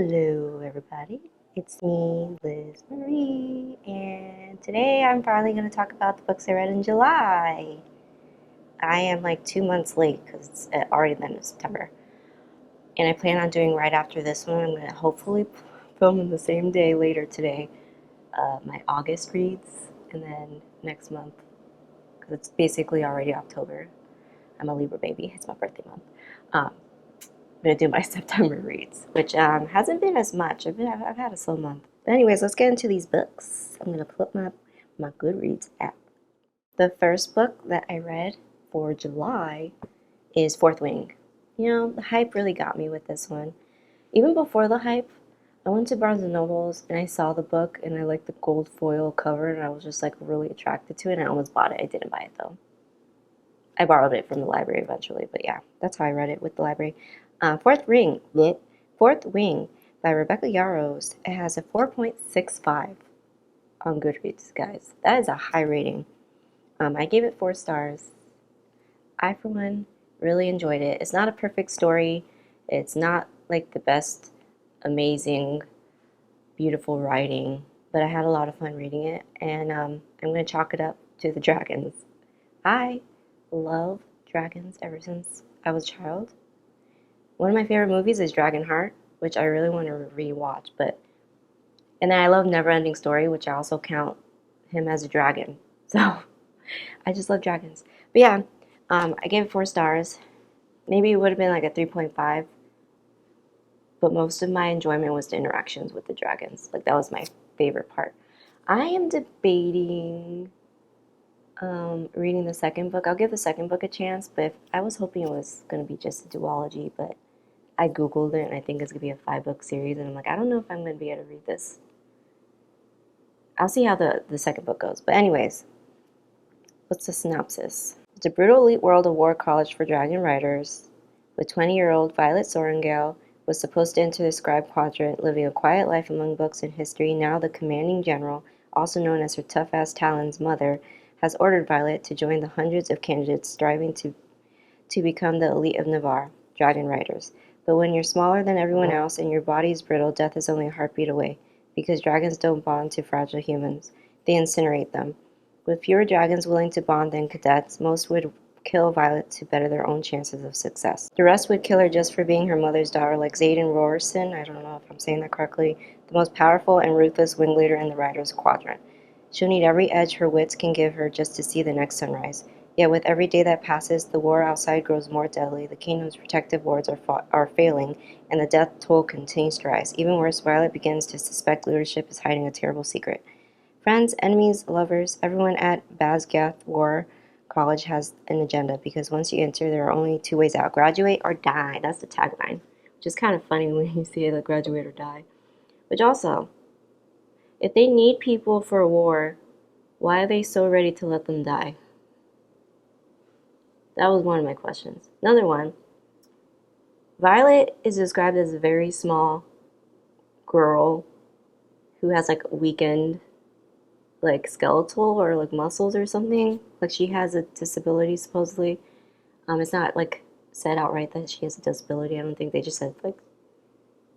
Hello, everybody. It's me, Liz Marie, and today I'm finally going to talk about the books I read in July. I am like 2 months late because it's already the end of September, and I plan on doing right after this one. I'm going to hopefully film on the same day later today my August reads, and then next month, because it's basically already October. I'm a Libra baby, it's my birthday month. I'm going to do my September reads, which hasn't been as much. I've had a slow month. But anyways, let's get into these books. I'm going to pull up my Goodreads app. The first book that I read for July is Fourth Wing. You know, the hype really got me with this one. Even before the hype, I went to Barnes& and Nobles and I saw the book and I liked the gold foil cover and I was just like really attracted to it and I almost bought it. I didn't buy it though. I borrowed it from the library eventually, but yeah, that's how I read it with the library. Fourth Wing by Rebecca Yarros. It has a 4.65 on Goodreads, guys. That is a high rating. I gave it 4 stars. I, for one, really enjoyed it. It's not a perfect story. It's not like the best, amazing, beautiful writing, but I had a lot of fun reading it, and I'm going to chalk it up to the dragons. I love dragons ever since I was a child. One of my favorite movies is Dragonheart, which I really want to rewatch. And then I love Neverending Story, which I also count him as a dragon. So I just love dragons. But yeah, I gave it 4 stars. Maybe it would have been like a 3.5. But most of my enjoyment was the interactions with the dragons. Like that was my favorite part. I am debating reading the second book. I'll give the second book a chance, but I was hoping it was going to be just a duology, but I googled it and I think it's going to be a 5-book series and I'm like, I don't know if I'm going to be able to read this. I'll see how the second book goes. But anyways, what's the synopsis? It's a brutal elite world of war college for dragon riders with 20-year-old Violet Sorrengail was supposed to enter the scribe quadrant, living a quiet life among books and history. Now the commanding general, also known as her tough-ass Talon's mother, has ordered Violet to join the hundreds of candidates striving to become the elite of Navarre, dragon riders. But when you're smaller than everyone else and your body is brittle, death is only a heartbeat away. Because dragons don't bond to fragile humans. They incinerate them. With fewer dragons willing to bond than cadets, most would kill Violet to better their own chances of success. The rest would kill her just for being her mother's daughter, like Xaden Rorson, I don't know if I'm saying that correctly, the most powerful and ruthless wing leader in the Riders' Quadrant. She'll need every edge her wits can give her just to see the next sunrise. Yet with every day that passes, the war outside grows more deadly, the kingdom's protective wards are failing, and the death toll continues to rise. Even worse, Violet begins to suspect leadership is hiding a terrible secret. Friends, enemies, lovers, everyone at Basgath War College has an agenda, because once you enter, there are only 2 ways out: graduate or die. That's the tagline, which is kind of funny when you see it, like graduate or die. Which also, if they need people for a war, why are they so ready to let them die? That was one of my questions. Another one. Violet is described as a very small girl who has like weakened like skeletal or like muscles or something. Like she has a disability supposedly. It's not like said outright that she has a disability. I don't think they just said like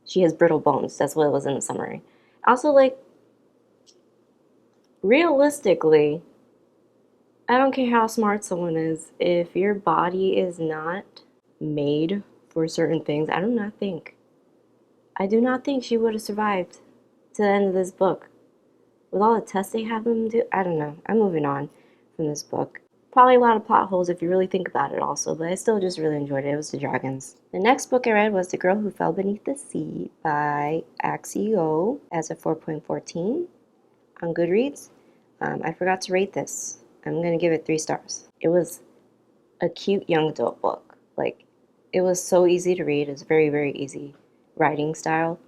she has brittle bones. That's what it was in the summary. Also, like, realistically, I don't care how smart someone is. If your body is not made for certain things, I do not think she would have survived to the end of this book. With all the tests they have them do, I don't know. I'm moving on from this book. Probably a lot of plot holes if you really think about it also, but I still just really enjoyed it. It was The Dragons. The next book I read was The Girl Who Fell Beneath the Sea by Axio as a 4.14 on Goodreads. I forgot to rate this. I'm going to give it 3 stars. It was a cute young adult book. Like, it was so easy to read. It's very, very easy writing style.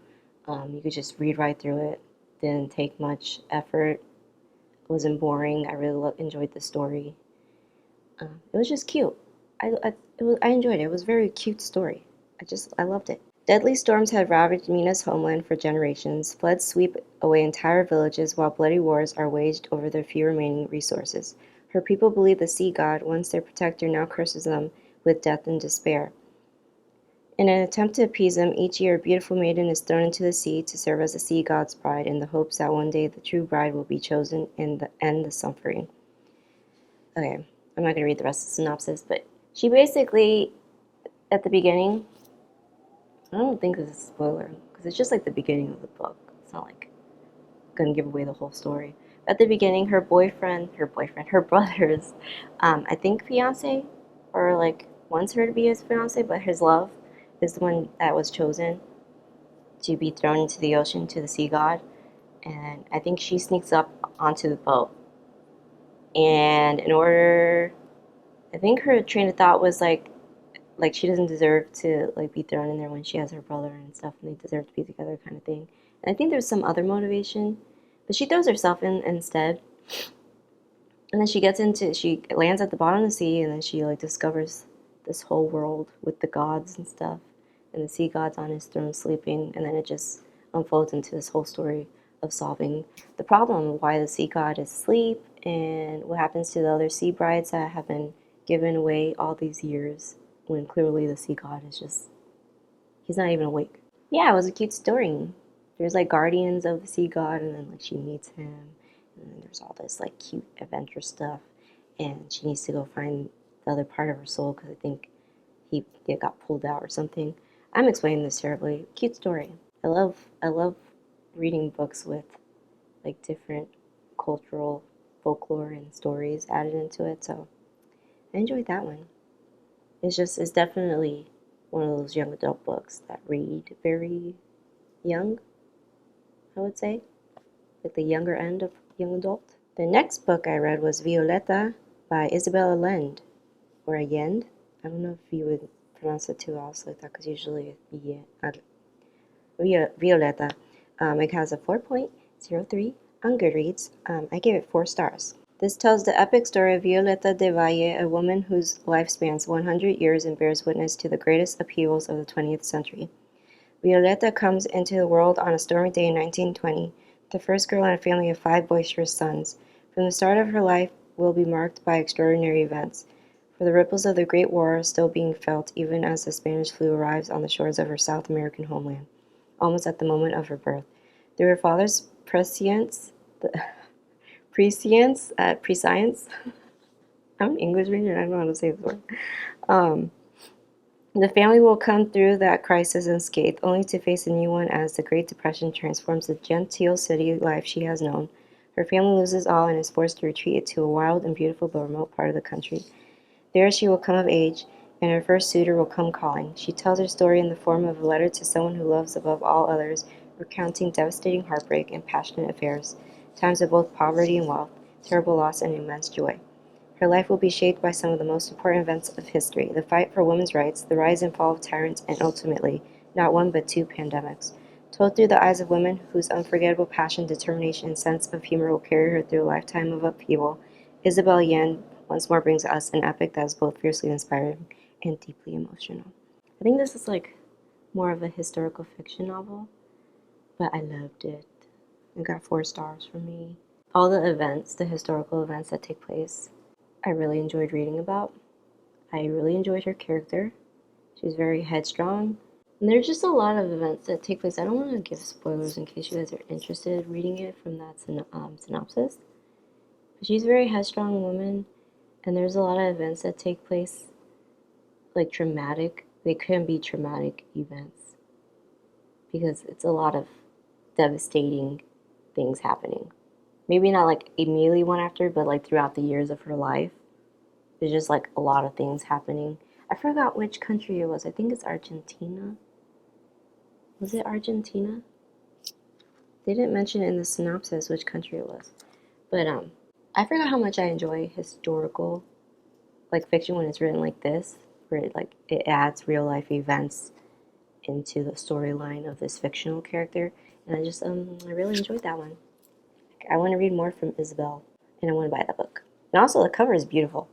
You could just read right through it. Didn't take much effort. It wasn't boring. I really enjoyed the story. It was just cute. I enjoyed it. It was a very cute story. I loved it. Deadly storms had ravaged Mina's homeland for generations. Floods sweep away entire villages while bloody wars are waged over their few remaining resources. Her people believe the sea god, once their protector, now curses them with death and despair. In an attempt to appease them, each year a beautiful maiden is thrown into the sea to serve as the sea god's bride in the hopes that one day the true bride will be chosen and end the suffering. Okay, I'm not going to read the rest of the synopsis, but she basically, at the beginning, I don't think this is a spoiler, because it's just like the beginning of the book. It's not like going to give away the whole story. At the beginning, her brother's, I think fiance, or like wants her to be his fiance, but his love is the one that was chosen to be thrown into the ocean to the sea god. And I think she sneaks up onto the boat. And in order, I think her train of thought was like she doesn't deserve to like be thrown in there when she has her brother and stuff, and they deserve to be together, kind of thing. And I think there's some other motivation, but she throws herself in instead. And then she lands at the bottom of the sea, and then she like discovers this whole world with the gods and stuff, and the sea god's on his throne sleeping, and then it just unfolds into this whole story of solving the problem, why the sea god is asleep, and what happens to the other sea brides that have been given away all these years, when clearly the sea god is just, he's not even awake. Yeah, it was a cute story. There's like guardians of the sea god, and then like she meets him, and then there's all this like cute adventure stuff, and she needs to go find the other part of her soul because I think it got pulled out or something. I'm explaining this terribly. Cute story. I love reading books with like different cultural folklore and stories added into it, so I enjoyed that one. It's definitely one of those young adult books that read very young, I would say, like the younger end of young adult. The next book I read was Violetta by Isabel Allende, or Allende. I don't know if you would pronounce it too else like that, because usually it's Violetta. It has a 4.03 on Goodreads. I gave it 4 stars. This tells the epic story of Violetta de Valle, a woman whose life spans 100 years and bears witness to the greatest upheavals of the 20th century. Violetta comes into the world on a stormy day in 1920, the first girl in a family of 5 boisterous sons. From the start of her life will be marked by extraordinary events, for the ripples of the Great War are still being felt even as the Spanish flu arrives on the shores of her South American homeland, almost at the moment of her birth. Through her father's prescience, I'm an English major, I don't know how to say this word. The family will come through that crisis unscathed, only to face a new one as the Great Depression transforms the genteel city life she has known. Her family loses all and is forced to retreat to a wild and beautiful but remote part of the country. There she will come of age, and her first suitor will come calling. She tells her story in the form of a letter to someone who loves above all others, recounting devastating heartbreak and passionate affairs, times of both poverty and wealth, terrible loss and immense joy. Her life will be shaped by some of the most important events of history: the fight for women's rights, the rise and fall of tyrants, and ultimately, not one but 2 pandemics. Told through the eyes of women whose unforgettable passion, determination, and sense of humor will carry her through a lifetime of upheaval, Isabel Yen once more brings us an epic that is both fiercely inspiring and deeply emotional. I think this is like more of a historical fiction novel, but I loved it. It got 4 stars from me. All the events, the historical events that take place, I really enjoyed reading about. I really enjoyed her character. She's very headstrong. And there's just a lot of events that take place. I don't want to give spoilers in case you guys are interested in reading it from that synopsis. But she's a very headstrong woman, and there's a lot of events that take place, like traumatic. They can be traumatic events because it's a lot of devastating things happening. Maybe not like immediately one after, but like throughout the years of her life. There's just like a lot of things happening. I forgot which country it was. I think it's Argentina. Was it Argentina? They didn't mention in the synopsis which country it was. But I forgot how much I enjoy historical like fiction when it's written like this, where it adds real life events into the storyline of this fictional character. And I really enjoyed that one. I want to read more from Isabel, and I want to buy that book. And also the cover is beautiful.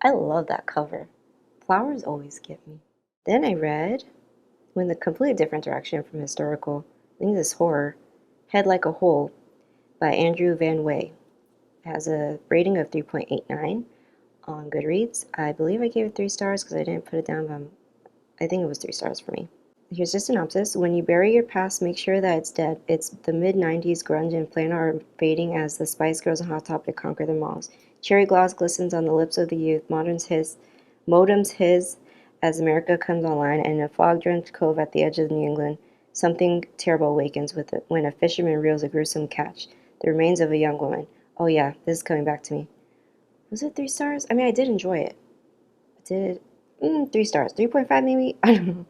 I love that cover. Flowers always get me. Then I read, went a completely different direction from historical, I think this is horror, Head Like a Hole by Andrew Van Wey. It has a rating of 3.89 on Goodreads. I believe I gave it 3 stars because I didn't put it down, but I think it was 3 stars for me. Here's the synopsis. When you bury your past, make sure that it's dead. It's the mid-90s grunge and flannel are fading as the Spice Girls and Hot Topic conquer the malls. Cherry gloss glistens on the lips of the youth. Modems hiss as America comes online, and in a fog-drenched cove at the edge of New England, something terrible awakens when a fisherman reels a gruesome catch. The remains of a young woman. Oh yeah, this is coming back to me. Was it 3 stars? I mean, I did enjoy it. I did. 3 stars. 3.5 maybe? I don't know.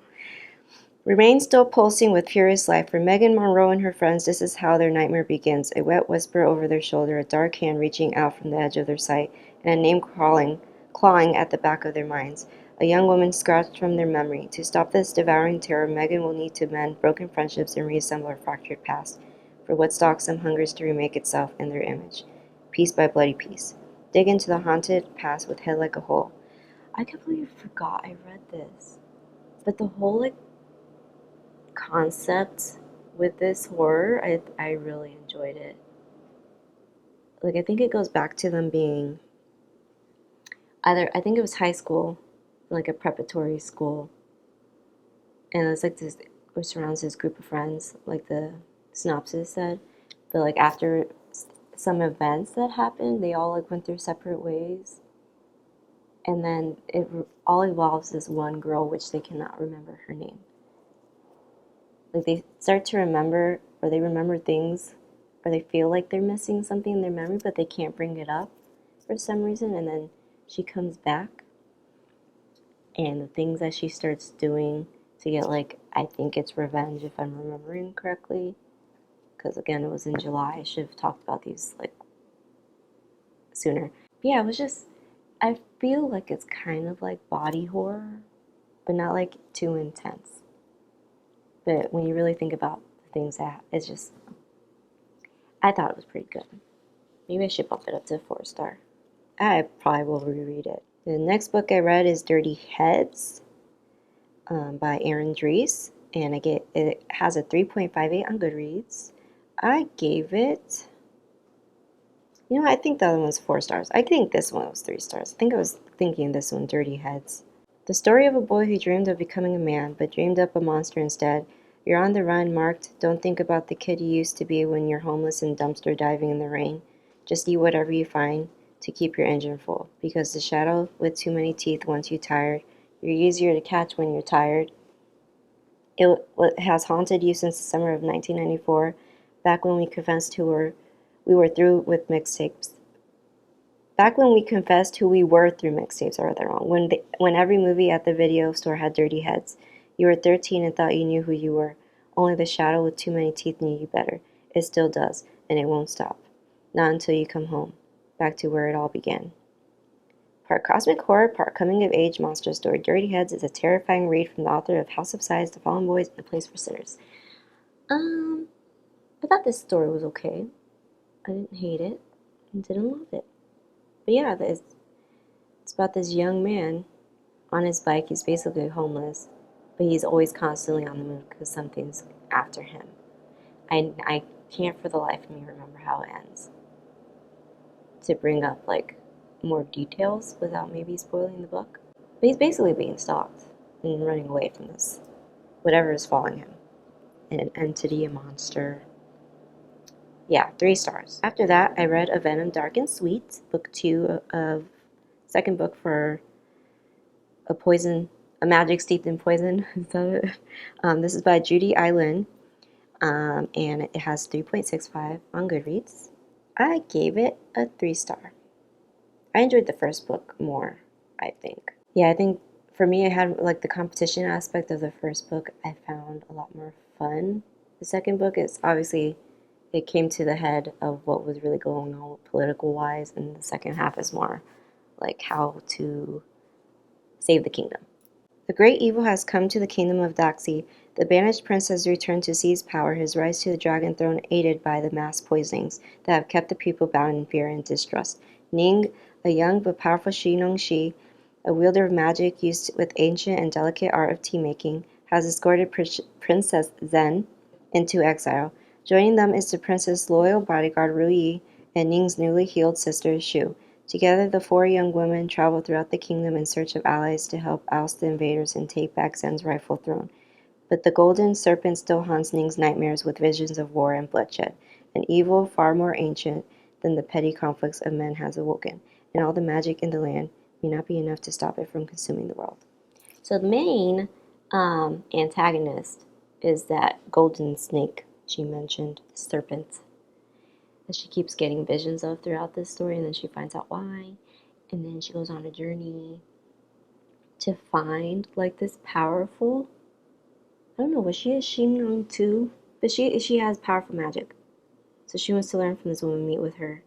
Remains still pulsing with furious life. For Megan Monroe and her friends, this is how their nightmare begins. A wet whisper over their shoulder, a dark hand reaching out from the edge of their sight, and a name clawing at the back of their minds. A young woman scratched from their memory. To stop this devouring terror, Megan will need to mend broken friendships and reassemble her fractured past. For what stalks them hungers to remake itself in their image. Piece by bloody piece. Dig into the haunted past with head like a hole. I completely forgot I read this. But the whole concept with this horror, I really enjoyed it. I think it goes back to them being I think it was high school, a preparatory school, and it's this, it surrounds this group of friends, like the synopsis said, but after some events that happened, they all went their separate ways, and then it all involves this one girl, which they cannot remember her name. They start to remember, or they remember things, or they feel like they're missing something in their memory, but they can't bring it up for some reason, and then she comes back, and the things that she starts doing to get, I think it's revenge, if I'm remembering correctly, because again, it was in July. I should have talked about these, sooner. But yeah, it was just, I feel like it's kind of like body horror, but not, too intense. But when you really think about the things that, it's just, I thought it was pretty good. Maybe I should bump it up to 4 star. I probably will reread it. The next book I read is Dirty Heads by Erin Dries, and it has a 3.58 on Goodreads. I gave it, I think the other one's 4 stars. I think this one was 3 stars. I think I was thinking this one, Dirty Heads. The story of a boy who dreamed of becoming a man, but dreamed up a monster instead. You're on the run, marked, don't think about the kid you used to be when you're homeless and dumpster diving in the rain. Just eat whatever you find to keep your engine full, because the shadow with too many teeth wants you tired. You're easier to catch when you're tired. It has haunted you since the summer of 1994, back when we confessed we were through with mixtapes. Back when we confessed who we were through mixtapes, or they're wrong. When every movie at the video store had dirty heads. You were 13 and thought you knew who you were. Only the shadow with too many teeth knew you better. It still does, and it won't stop. Not until you come home. Back to where it all began. Part cosmic horror, part coming-of-age monster story. Dirty Heads is a terrifying read from the author of House of Size, The Fallen Boys, and A Place for Sinners. I thought this story was okay. I didn't hate it. And didn't love it. But yeah, it's about this young man on his bike. He's basically homeless, but he's always constantly on the move because something's after him. I can't for the life of me remember how it ends. To bring up more details without maybe spoiling the book. But he's basically being stalked and running away from this, whatever is following him. An entity, a monster. Yeah, 3 stars. After that, I read A Venom Dark and Sweet, book 2 of second book for a magic steeped in poison. Is that it? This is by Judy Eileen, and it has 3.65 on Goodreads. I gave it a 3 star. I enjoyed the first book more, I think. Yeah, I think for me, I had the competition aspect of the first book I found a lot more fun. The second book is obviously, it came to the head of what was really going on political wise, and the second half is more how to save the kingdom. The great evil has come to the kingdom of Daxi. The banished prince has returned to seize power, his rise to the dragon throne aided by the mass poisonings that have kept the people bound in fear and distrust. Ning, a young but powerful Shi, a wielder of magic used with ancient and delicate art of tea-making, has escorted Princess Zen into exile. Joining them is the prince's loyal bodyguard Ru Yi and Ning's newly healed sister Shu. Together, the four young women travel throughout the kingdom in search of allies to help oust the invaders and take back Zen's rightful throne. But the golden serpent still haunts Ning's nightmares with visions of war and bloodshed. An evil far more ancient than the petty conflicts of men has awoken, and all the magic in the land may not be enough to stop it from consuming the world. So the main antagonist is that golden snake she mentioned, serpent, that she keeps getting visions of throughout this story, and then she finds out why, and then she goes on a journey to find like this powerful, I don't know, was she a Shinran too? But she has powerful magic. So she wants to learn from this woman, meet with her,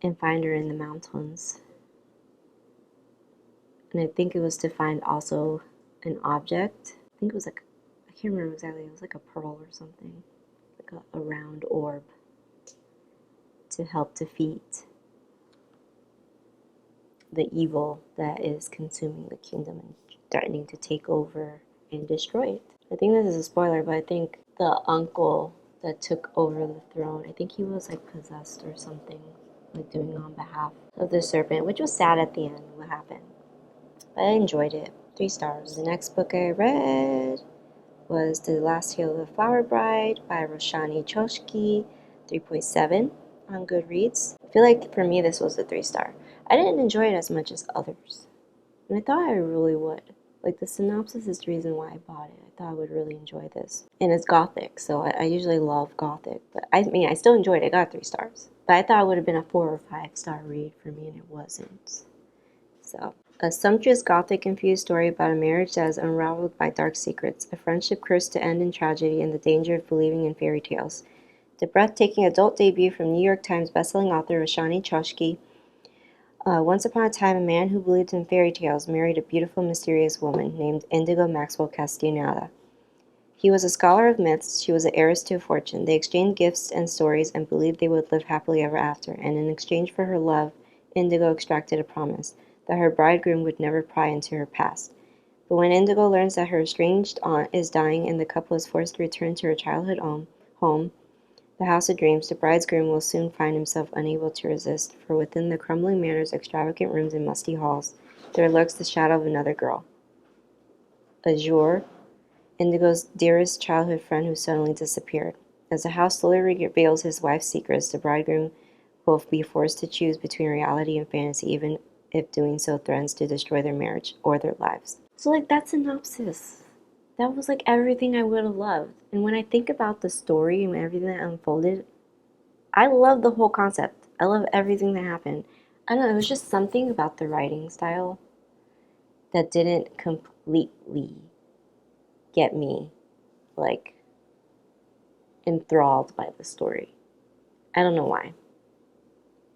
and find her in the mountains. And I think it was to find also an object. I think it was like, I can't remember exactly, it was like a pearl or something. Like a round orb to help defeat the evil that is consuming the kingdom and threatening to take over and destroy it. I think this is a spoiler, but I think the uncle that took over the throne, I think he was like possessed or something, like doing on behalf of the serpent, which was sad at the end what happened. But I enjoyed it. 3 stars. The next book I read was The Last Tale of the Flower Bride by Roshani Choshki, 3.7 on Goodreads. I feel like for me this was a 3-star. I didn't enjoy it as much as others, and I thought I really would. Like, the synopsis is the reason why I bought it. I thought I would really enjoy this. And it's gothic, so I usually love gothic. But I mean, I still enjoyed it. I got 3 stars. But I thought it would have been a 4 or 5-star read for me, and it wasn't. So, a sumptuous gothic-infused story about a marriage that is unraveled by dark secrets, a friendship cursed to end in tragedy, and the danger of believing in fairy tales. The breathtaking adult debut from New York Times bestselling author Roshani Choshki. Once upon a time, a man who believed in fairy tales married a beautiful, mysterious woman named Indigo Maxwell Castaneda. He was a scholar of myths, she was an heiress to a fortune. They exchanged gifts and stories and believed they would live happily ever after, and in exchange for her love, Indigo extracted a promise that her bridegroom would never pry into her past. But when Indigo learns that her estranged aunt is dying and the couple is forced to return to her childhood home, the house of dreams, the bridegroom will soon find himself unable to resist, for within the crumbling manor's extravagant rooms and musty halls, there lurks the shadow of another girl. Azure, Indigo's dearest childhood friend who suddenly disappeared. As the house slowly reveals his wife's secrets, the bridegroom will be forced to choose between reality and fantasy, even if doing so threatens to destroy their marriage or their lives. So, like, that synopsis, that was like everything I would have loved. And when I think about the story and everything that unfolded, I love the whole concept. I love everything that happened. I don't know, it was just something about the writing style that didn't completely get me, like, enthralled by the story. I don't know why.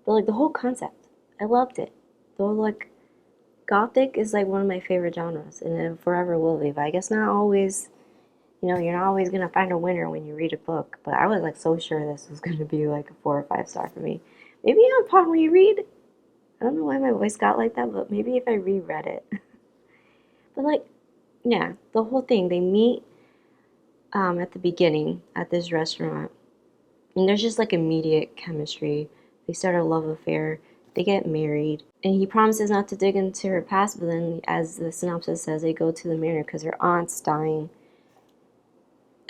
But, like, the whole concept, I loved it. Though, like, gothic is, like, one of my favorite genres, and it forever will be. But I guess not always, you're not always going to find a winner when you read a book. But I was, like, so sure this was going to be, like, a 4 or 5-star for me. Maybe upon reread, I don't know why my voice got like that, but maybe if I reread it. But, like, yeah, the whole thing, they meet at the beginning at this restaurant, and there's just, like, immediate chemistry. They start a love affair. They get married. And he promises not to dig into her past, but then, as the synopsis says, they go to the manor because her aunt's dying.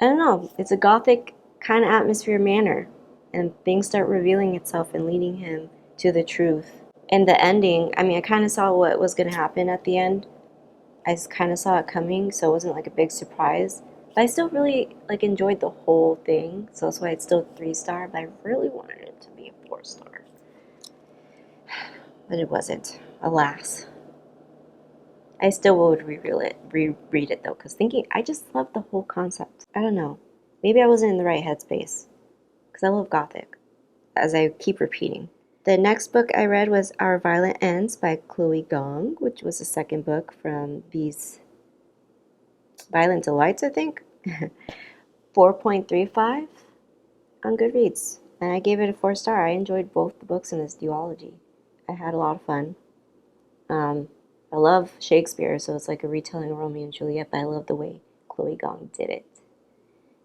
I don't know. It's a gothic kind of atmosphere manor. And things start revealing itself and leading him to the truth. And the ending, I mean, I kind of saw what was going to happen at the end. I kind of saw it coming, so it wasn't like a big surprise. But I still really like enjoyed the whole thing. So that's why it's still 3-star, but I really wanted it to be a 4-star. But it wasn't, alas. I still would reread it though, because I just love the whole concept. I don't know. Maybe I wasn't in the right headspace, because I love Gothic, as I keep repeating. The next book I read was Our Violent Ends by Chloe Gong, which was the second book from these Violent Delights, I think. 4.35 on Goodreads. And I gave it a 4-star. I enjoyed both the books in this duology. I had a lot of fun. I love Shakespeare, so it's like a retelling of Romeo and Juliet, but I love the way Chloe Gong did it.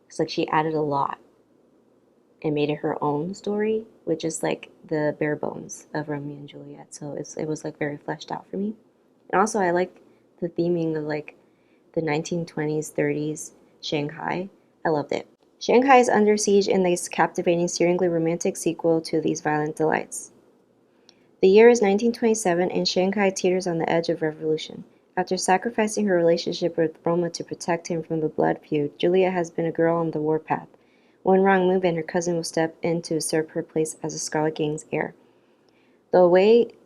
It's like she added a lot. and made it her own story, which is like the bare bones of Romeo and Juliet. So it was like very fleshed out for me. And also I like the theming of like the 1920s, 30s Shanghai. I loved it. Shanghai is under siege in this captivating, searingly romantic sequel to these violent delights. The year is 1927, and Shanghai teeters on the edge of revolution. After sacrificing her relationship with Roma to protect him from the blood feud, Juliet has been a girl on the warpath. One wrong move and her cousin will step in to usurp her place as the Scarlet Gang's heir. The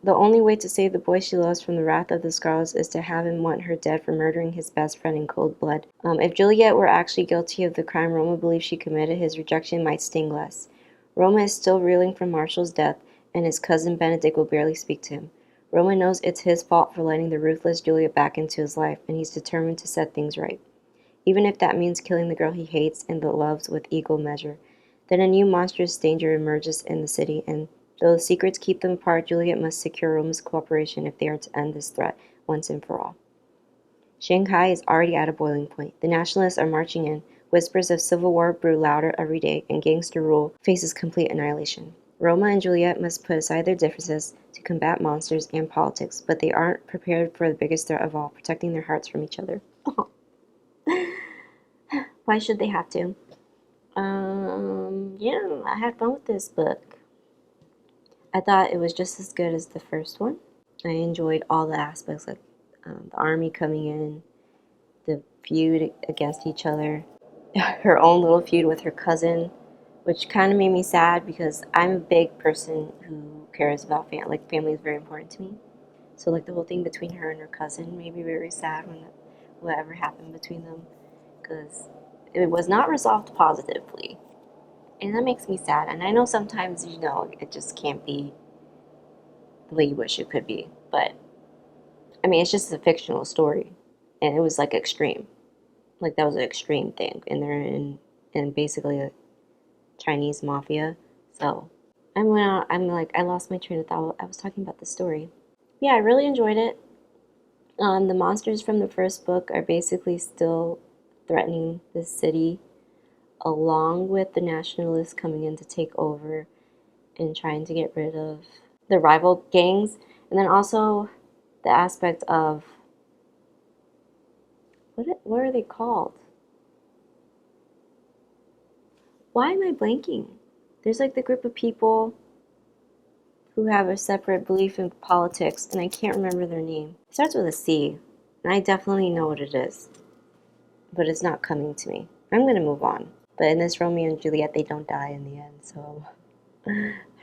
only way to save the boy she loves from the wrath of the Scarlets is to have him want her dead for murdering his best friend in cold blood. If Juliet were actually guilty of the crime Roma believes she committed, his rejection might sting less. Roma is still reeling from Marshall's death, and his cousin Benedict will barely speak to him. Roma knows it's his fault for letting the ruthless Juliet back into his life, and he's determined to set things right, even if that means killing the girl he hates and loves with equal measure. Then a new monstrous danger emerges in the city, and though the secrets keep them apart, Juliet must secure Roma's cooperation if they are to end this threat once and for all. Shanghai is already at a boiling point. The nationalists are marching in. Whispers of civil war brew louder every day, and gangster rule faces complete annihilation. Roma and Juliet must put aside their differences to combat monsters and politics, but they aren't prepared for the biggest threat of all, protecting their hearts from each other. Why should they have to? Yeah, I had fun with this book. I thought it was just as good as the first one. I enjoyed all the aspects, like the army coming in, the feud against each other, her own little feud with her cousin, which kind of made me sad because I'm a big person who cares about family. Like, family is very important to me. So, like, the whole thing between her and her cousin made me very sad when whatever happened between them, because it was not resolved positively. And that makes me sad. And I know sometimes, it just can't be the way you wish it could be. But, I mean, it's just a fictional story. And it was, like, extreme. Like, that was an extreme thing. And they're in basically a Chinese mafia. So, I lost my train of thought. I was talking about the story. Yeah, I really enjoyed it. The monsters from the first book are basically still threatening the city, along with the nationalists coming in to take over and trying to get rid of the rival gangs. And then also the aspect of, what are they called? Why am I blanking? There's like the group of people who have a separate belief in politics, and I can't remember their name. It starts with a C, and I definitely know what it is, but it's not coming to me. I'm going to move on. But in this Romeo and Juliet, they don't die in the end, so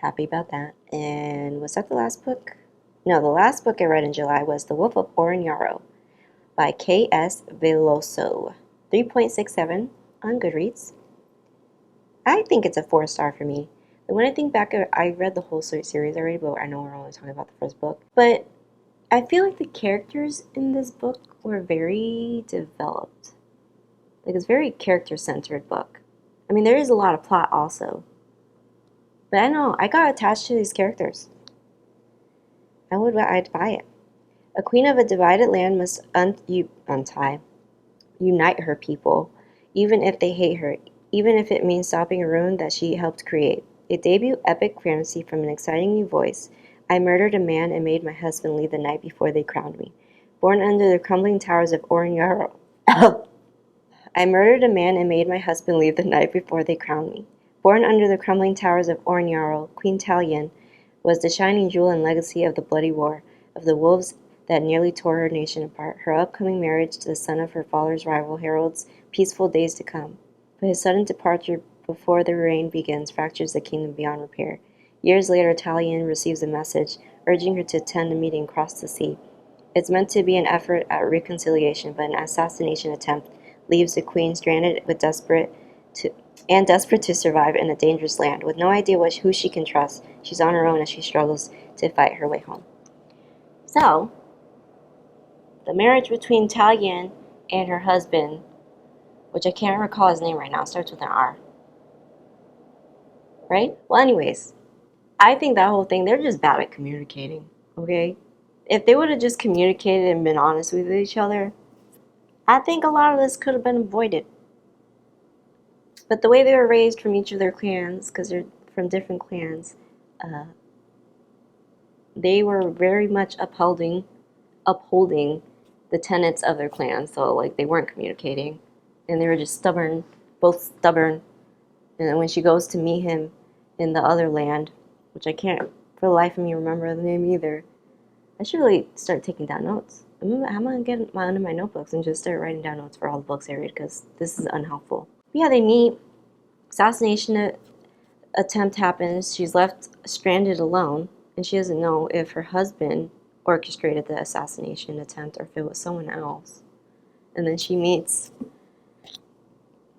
happy about that. And was that the last book? No, the last book I read in July was The Wolf of Oren-yaro by K.S. Veloso. 3.67 on Goodreads. I think it's a 4-star for me. And when I think back, I read the whole series already, but I know we're only talking about the first book. But I feel like the characters in this book were very developed. Like, it's a very character-centered book. I mean, there is a lot of plot also. But I know, I got attached to these characters. I'd buy it. A queen of a divided land must unite her people, even if they hate her, even if it means stopping a ruin that she helped create. A debut epic fantasy from an exciting new voice. I murdered a man and made my husband leave the night before they crowned me. Born under the crumbling towers of oren-yaro. I murdered a man and made my husband leave the night before they crowned me. Born under the crumbling towers of oren-yaro, Queen Talion was the shining jewel and legacy of the bloody war, of the wolves that nearly tore her nation apart. Her upcoming marriage to the son of her father's rival heralds peaceful days to come. But his sudden departure before the reign begins fractures the kingdom beyond repair. Years later, Talion receives a message urging her to attend a meeting across the sea. It's meant to be an effort at reconciliation, but an assassination attempt leaves the queen stranded with desperate to survive in a dangerous land. With no idea who she can trust, she's on her own as she struggles to fight her way home. So, the marriage between Talion and her husband, which I can't recall his name right now, starts with an R. Right? Well, anyways, I think that whole thing, they're just bad at communicating, okay? If they would have just communicated and been honest with each other, I think a lot of this could have been avoided. But the way they were raised from each of their clans, because they're from different clans, they were very much upholding the tenets of their clan. So like they weren't communicating, and they were just stubborn, both stubborn. And then when she goes to meet him in the other land, which I can't for the life of me remember the name either, I should really start taking down notes. I'm gonna get into my notebooks and just start writing down notes for all the books I read, because this is unhelpful. But yeah, they meet. Assassination attempt happens. She's left stranded alone, and she doesn't know if her husband orchestrated the assassination attempt or if it was someone else. And then she meets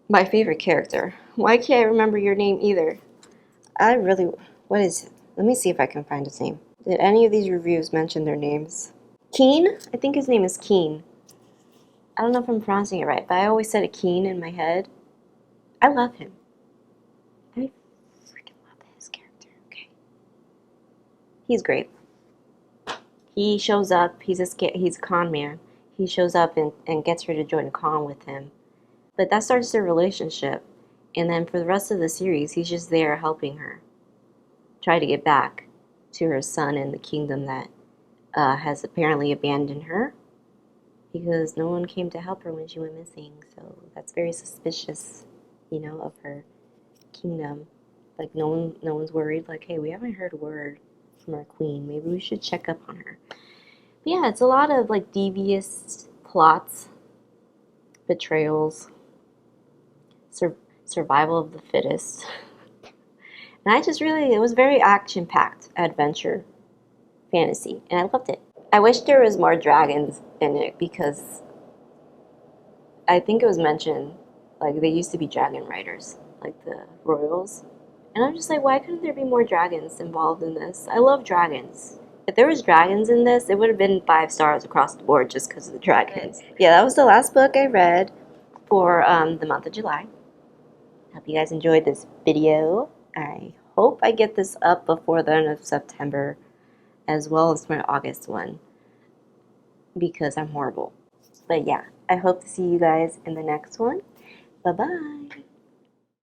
my favorite character. Why can't I remember your name either? What is it? Let me see if I can find his name. Did any of these reviews mention their names? Keen? I think his name is Keen. I don't know if I'm pronouncing it right, but I always said a Keen in my head. I love him. I freaking love his character. Okay. He's great. He shows up. He's a con man. He shows up and gets her to join a con with him. But that starts their relationship. And then for the rest of the series, he's just there helping her try to get back to her son in the kingdom that has apparently abandoned her, because no one came to help her when she went missing. So that's very suspicious, of her kingdom. Like no one's worried. Like, hey, we haven't heard a word from our queen. Maybe we should check up on her. But yeah, it's a lot of like devious plots, betrayals, survival of the fittest. And it was very action-packed adventure fantasy, and I loved it. I wish there was more dragons in it, because I think it was mentioned, like, they used to be dragon riders, like the royals. And I'm just like, why couldn't there be more dragons involved in this? I love dragons. If there was dragons in this, it would have been 5 stars across the board just because of the dragons. Yeah, that was the last book I read for the month of July. Hope you guys enjoyed this video. I hope I get this up before the end of September, as well as my August one, because I'm horrible. But yeah, I hope to see you guys in the next one. Bye-bye.